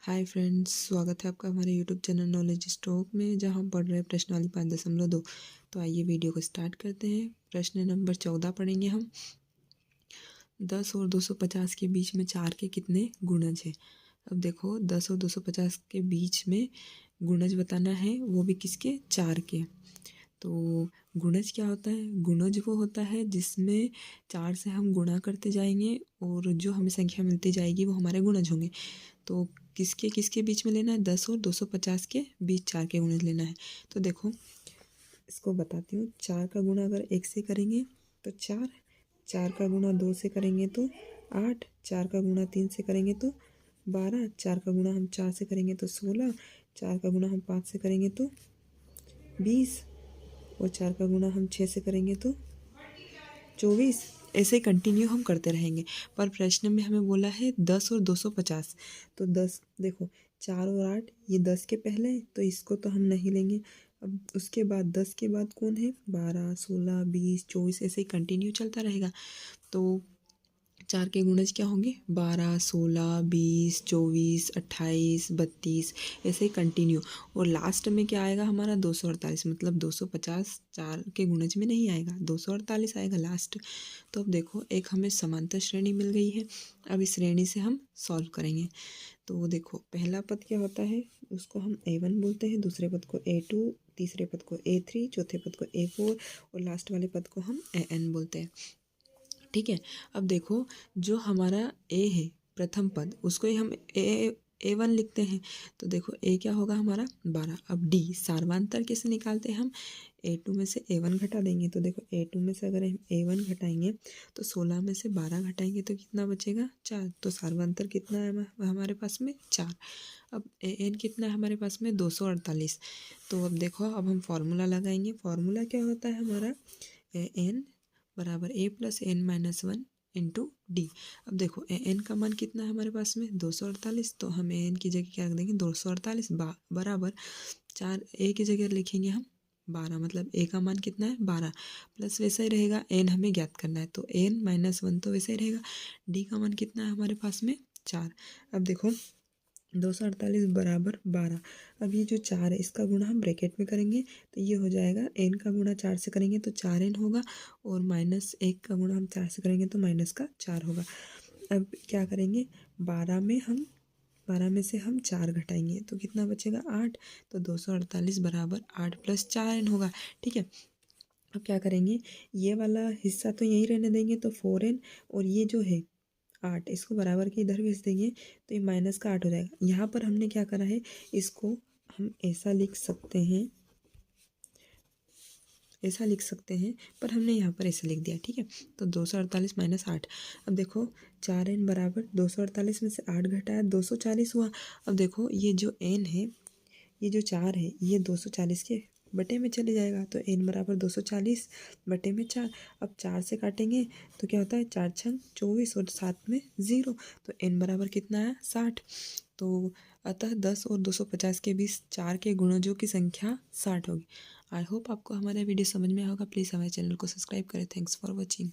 Hi friends, स्वागत है आपका हमारे यूट्यूब चैनल नॉलेज स्टॉक में, जहां हम पढ़ रहे हैं प्रश्नावली 5.2। तो आइए वीडियो को स्टार्ट करते हैं। प्रश्न नंबर 14 पढ़ेंगे हम। 10 और 250 के बीच में 4 के कितने गुणज हैं। अब देखो, 10 और 250 के बीच में गुणज बताना है, वो भी किसके, 4 के। तो गुणज क्या होता है? गुणज वो होता है जिसमें 4 से हम गुणा करते जाएंगे और जो हमें संख्या मिलती जाएगी वो हमारे गुणज होंगे। तो किसके किसके बीच में लेना है? 10 और 250 के बीच 4 के गुणज लेना है। तो देखो, इसको बताती हूँ। 4 का गुणा अगर 1 से करेंगे तो 4, 4 का गुणा 2 से करेंगे तो 8, 4 का गुणा 3 से करेंगे तो 12, 4 का गुणा हम 4 से करेंगे तो 16, 4 का गुणा हम 5 से करेंगे तो 20 और 4 का गुणा हम 6 से करेंगे तो 24। ऐसे कंटिन्यू हम करते रहेंगे। पर प्रश्न में हमें बोला है 10 और 250। तो 10, देखो 4 और 8 ये 10 के पहले है, तो इसको तो हम नहीं लेंगे। अब उसके बाद 10 के बाद कौन है? 12, 16, 20, 24, ऐसे ही कंटिन्यू चलता रहेगा। तो 4 के गुणज क्या होंगे? 12, 16, 20, 24, 28, 32, ऐसे ही कंटिन्यू। और लास्ट में क्या आएगा हमारा? 248। मतलब 250 4 के गुणज में नहीं आएगा, 248 आएगा लास्ट। तो अब देखो, एक हमें समांतर श्रेणी मिल गई है। अब इस श्रेणी से हम सॉल्व करेंगे। तो देखो, पहला पद क्या होता है? उसको हम A1 बोलते हैं, दूसरे पद को A2, तीसरे पद को A3, चौथे पद को A4 और लास्ट वाले पद को हम AN बोलते हैं। ठीक है। अब देखो, जो हमारा ए है प्रथम पद, उसको ही हम A1 लिखते हैं। तो देखो, ए क्या होगा हमारा? 12। अब डी सार्वंतर कैसे निकालते हैं हम? A2 में से A1 घटा देंगे। तो देखो, A2 में से अगर हम A1 घटाएंगे तो 16 में से 12 घटाएंगे तो कितना बचेगा? 4। तो सार्वंतर कितना है हमारे पास में? 4। अब AN कितना है हमारे पास में? 248। तो अब देखो, अब हम फॉर्मूला लगाएंगे। फॉर्मूला क्या होता है हमारा? AN बराबर A+N-1 इंटू डी। अब देखो, AN का मान कितना है हमारे पास में? 248। तो हम AN की जगह क्या रख देंगे? 248 बराबर 4। ए की जगह लिखेंगे हम 12। मतलब ए का मान कितना है? 12। प्लस वैसा ही रहेगा, एन हमें ज्ञात करना है तो N-1 तो वैसा ही रहेगा। डी का मान कितना है हमारे पास में? 4। अब देखो, 248 बराबर 12। अब ये जो 4 है इसका गुणा हम ब्रैकेट में करेंगे तो ये हो जाएगा, n का गुणा 4 से करेंगे तो 4n होगा और -1 का गुणा हम 4 से करेंगे तो -4 होगा। अब क्या करेंगे? 12 में से हम 4 घटाएंगे तो कितना बचेगा? 8। तो 248 बराबर 8 + 4n होगा। ठीक है। अब क्या करेंगे? ये वाला हिस्सा तो यहीं रहने देंगे, तो 4n और ये जो है 8, इसको बराबर के इधर भेज देंगे तो ये -8 हो जाएगा। यहाँ पर हमने क्या करा है? इसको हम ऐसा लिख सकते हैं, ऐसा लिख सकते हैं, पर हमने यहाँ पर ऐसा लिख दिया। ठीक है। तो 248 - 8। अब देखो, 4n बराबर 248 में से 8 घटाया 240 हुआ। अब देखो, ये जो n है, ये जो 4 है, ये 240 के बटे में चले जाएगा। तो n बराबर 240 बटे में 4। अब 4 से काटेंगे तो क्या होता है? 4 छंग 24 और 7 में 0। तो n बराबर कितना है? 60। तो अतः 10 और 250 के बीच 4 के गुणजों की संख्या 60 होगी। आई होप आपको हमारा वीडियो समझ में आया होगा। प्लीज़ हमारे चैनल को सब्सक्राइब करें। Thanks for watching.